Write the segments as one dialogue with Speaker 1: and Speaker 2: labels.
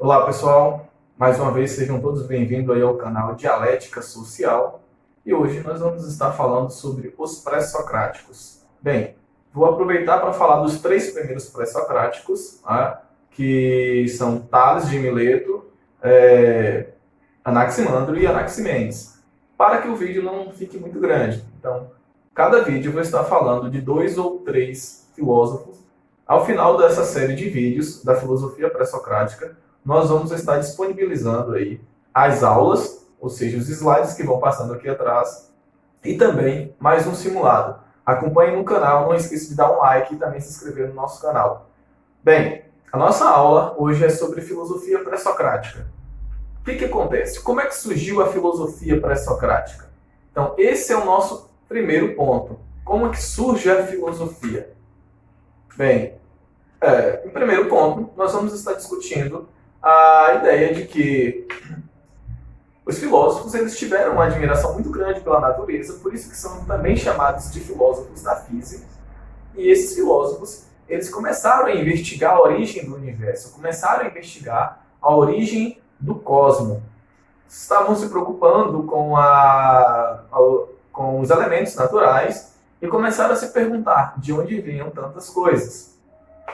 Speaker 1: Olá, pessoal. Mais uma vez, sejam todos bem-vindos aí ao canal Dialética Social. E hoje nós vamos estar falando sobre os pré-socráticos. Bem, vou aproveitar para falar dos três primeiros pré-socráticos, que são Tales de Mileto, Anaximandro e Anaximenes, para que o vídeo não fique muito grande. Então, cada vídeo eu vou estar falando de 2 ou 3 filósofos. Ao final dessa série de vídeos da filosofia pré-socrática, nós vamos estar disponibilizando aí as aulas, ou seja, os slides que vão passando aqui atrás, e também mais um simulado. Acompanhe no canal, não esqueça de dar um like e também se inscrever no nosso canal. Bem, a nossa aula hoje é sobre filosofia pré-socrática. O que acontece? Como é que surgiu a filosofia pré-socrática? Então, esse é o nosso primeiro ponto. Como é que surge a filosofia? Bem, em primeiro ponto, nós vamos estar discutindo a ideia de que os filósofos eles tiveram uma admiração muito grande pela natureza, por isso que são também chamados de filósofos da física. E esses filósofos eles começaram a investigar a origem do universo, começaram a investigar a origem do cosmos. Estavam se preocupando com os elementos naturais e começaram a se perguntar de onde vinham tantas coisas.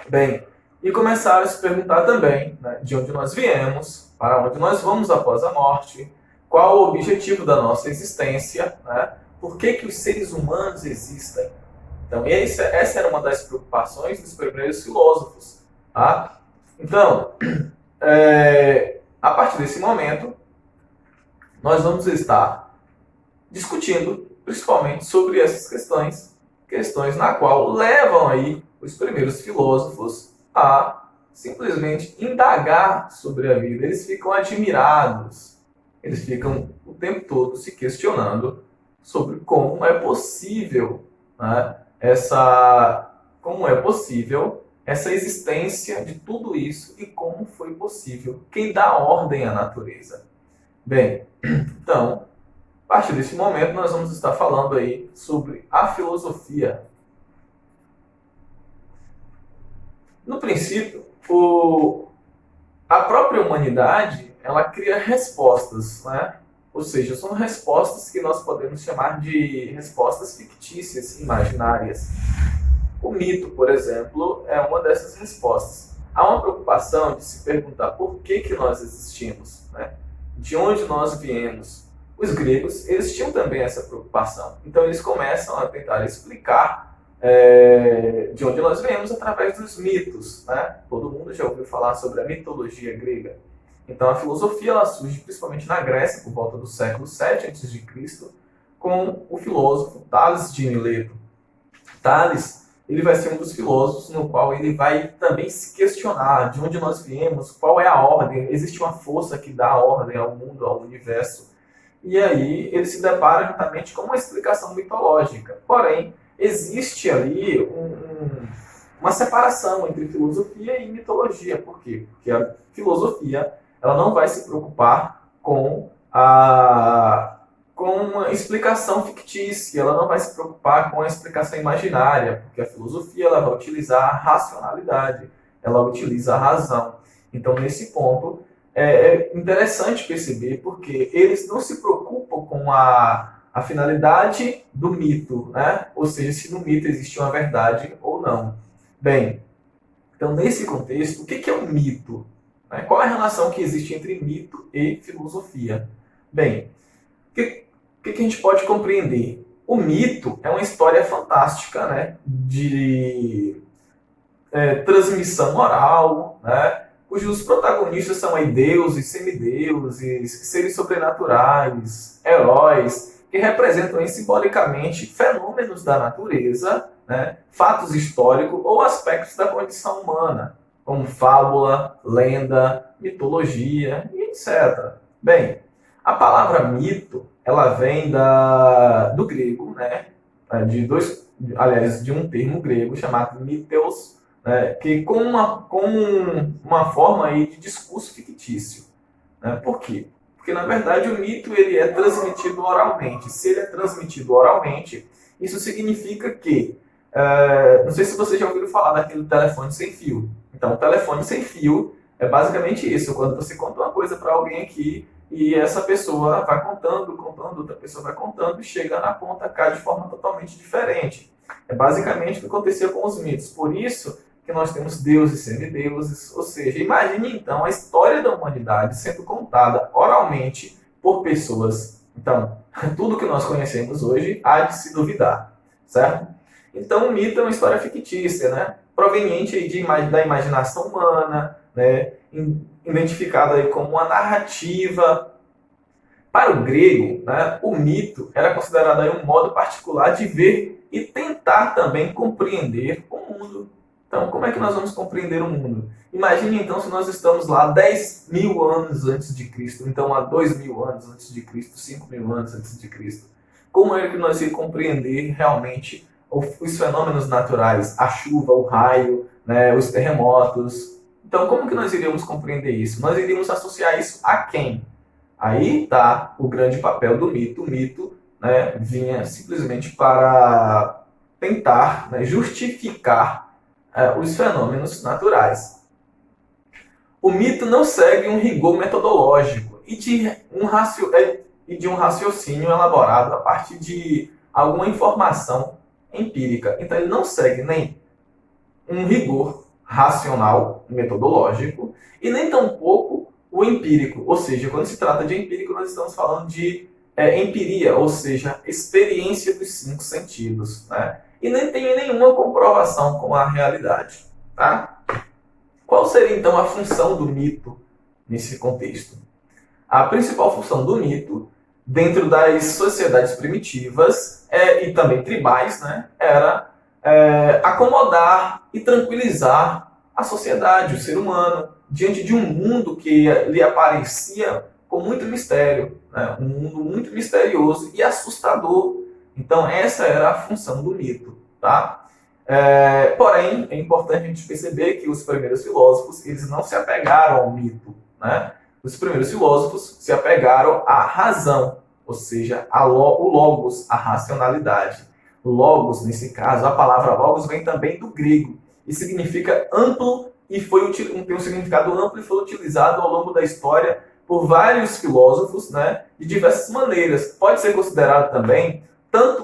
Speaker 1: Bem, e começaram a se perguntar também, né, de onde nós viemos, para onde nós vamos após a morte, qual o objetivo da nossa existência, né, por que os seres humanos existem. Então, essa era uma das preocupações dos primeiros filósofos. Tá? Então, a partir desse momento, nós vamos estar discutindo principalmente sobre essas questões na qual levam aí os primeiros filósofos a simplesmente indagar sobre a vida. Eles ficam admirados, eles ficam o tempo todo se questionando sobre como é possível, né, essa existência de tudo isso e como foi possível, quem dá ordem à natureza. Bem, então, a partir desse momento nós vamos estar falando aí sobre a filosofia. No princípio, a própria humanidade, ela cria respostas, né? Ou seja, são respostas que nós podemos chamar de respostas fictícias, imaginárias. O mito, por exemplo, é uma dessas respostas. Há uma preocupação de se perguntar por que nós existimos, né? De onde nós viemos. Os gregos, eles tinham também essa preocupação. Então, eles começam a tentar explicar de onde nós viemos através dos mitos, né? Todo mundo já ouviu falar sobre a mitologia grega. Então a filosofia ela surge principalmente na Grécia, por volta do século VII a.C., com o filósofo Tales de Mileto. Tales ele vai ser um dos filósofos no qual ele vai também se questionar de onde nós viemos, qual é a ordem, existe uma força que dá ordem ao mundo, ao universo. E aí ele se depara justamente com uma explicação mitológica. Porém, existe ali uma separação entre filosofia e mitologia. Por quê? Porque a filosofia ela não vai se preocupar com uma explicação fictícia, ela não vai se preocupar com a explicação imaginária, porque a filosofia ela vai utilizar a racionalidade, ela utiliza a razão. Então, nesse ponto, é interessante perceber, porque eles não se preocupam com a finalidade do mito, né? Ou seja, se no mito existe uma verdade ou não. Bem, então nesse contexto, o que é um mito? Qual é a relação que existe entre mito e filosofia? Bem, o que a gente pode compreender? O mito é uma história fantástica, né? De transmissão oral, né? Cujos protagonistas são aí deuses, semideuses, seres sobrenaturais, heróis, que representam simbolicamente fenômenos da natureza, né, fatos históricos ou aspectos da condição humana, como fábula, lenda, mitologia e etc. Bem, a palavra mito, ela vem do grego, né, de um termo grego chamado mitheos, né, que com uma forma aí de discurso fictício. Né? Por quê? Porque, na verdade, o mito ele é transmitido oralmente. Se ele é transmitido oralmente, isso significa que... não sei se vocês já ouviram falar daquele telefone sem fio. Então, o telefone sem fio É basicamente isso, quando você conta uma coisa para alguém aqui e essa pessoa vai contando, contando, outra pessoa vai contando e chega na ponta K de forma totalmente diferente. É basicamente o que acontecia com os mitos. Por isso que nós temos deuses e semideuses, ou seja, imagine então a história da humanidade sendo contada oralmente por pessoas. Então, tudo que nós conhecemos hoje há de se duvidar, certo? Então, o mito é uma história fictícia, né? Proveniente aí da imaginação humana, né? Identificada aí como uma narrativa. Para o grego, né, o mito era considerado aí um modo particular de ver e tentar também compreender o mundo. Então, como é que nós vamos compreender o mundo? Imagine então se nós estamos lá 10.000 anos antes de Cristo, então há 2.000 anos antes de Cristo, 5.000 anos antes de Cristo. Como é que nós íamos compreender realmente os fenômenos naturais, a chuva, o raio, né, os terremotos? Então, como que nós iríamos compreender isso? Nós iríamos associar isso a quem? Aí está o grande papel do mito. O mito, né, vinha simplesmente para tentar, né, justificar os fenômenos naturais. O mito não segue um rigor metodológico e de um raciocínio elaborado a partir de alguma informação empírica. Então ele não segue nem um rigor racional, metodológico, e nem tampouco o empírico. Ou seja, quando se trata de empírico, nós estamos falando de empiria, ou seja, experiência dos 5 sentidos, né? E nem tem nenhuma comprovação com a realidade. Tá? Qual seria então a função do mito nesse contexto? A principal função do mito, dentro das sociedades primitivas e também tribais, né, era acomodar e tranquilizar a sociedade, o ser humano, diante de um mundo que lhe aparecia com muito mistério, né, um mundo muito misterioso e assustador. Então essa era a função do mito. Tá? Porém, é importante a gente perceber que os primeiros filósofos eles não se apegaram ao mito, né? Os primeiros filósofos se apegaram à razão, ou seja, o logos, a racionalidade. Logos, nesse caso, a palavra logos vem também do grego e significa amplo e tem um significado amplo e foi utilizado ao longo da história por vários filósofos, né, de diversas maneiras. Pode ser considerado também tanto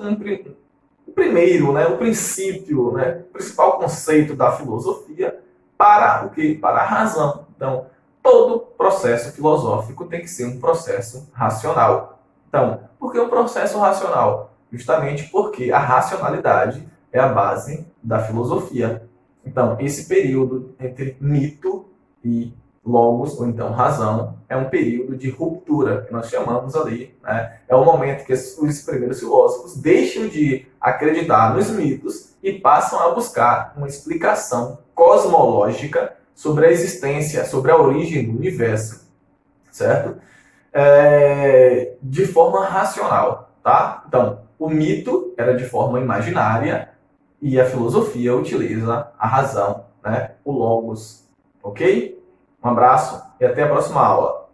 Speaker 1: o primeiro, né, o princípio, né, o principal conceito da filosofia para o quê? Para a razão. Então, todo processo filosófico tem que ser um processo racional. Então, por que um processo racional? Justamente porque a racionalidade é a base da filosofia. Então, esse período entre mito e logos, ou então razão, é um período de ruptura, que nós chamamos ali, né? É o momento que os primeiros filósofos deixam de acreditar nos mitos e passam a buscar uma explicação cosmológica sobre a existência, sobre a origem do universo, certo? De forma racional, tá? Então, o mito era de forma imaginária e a filosofia utiliza a razão, né? O logos, ok? Um abraço e até a próxima aula.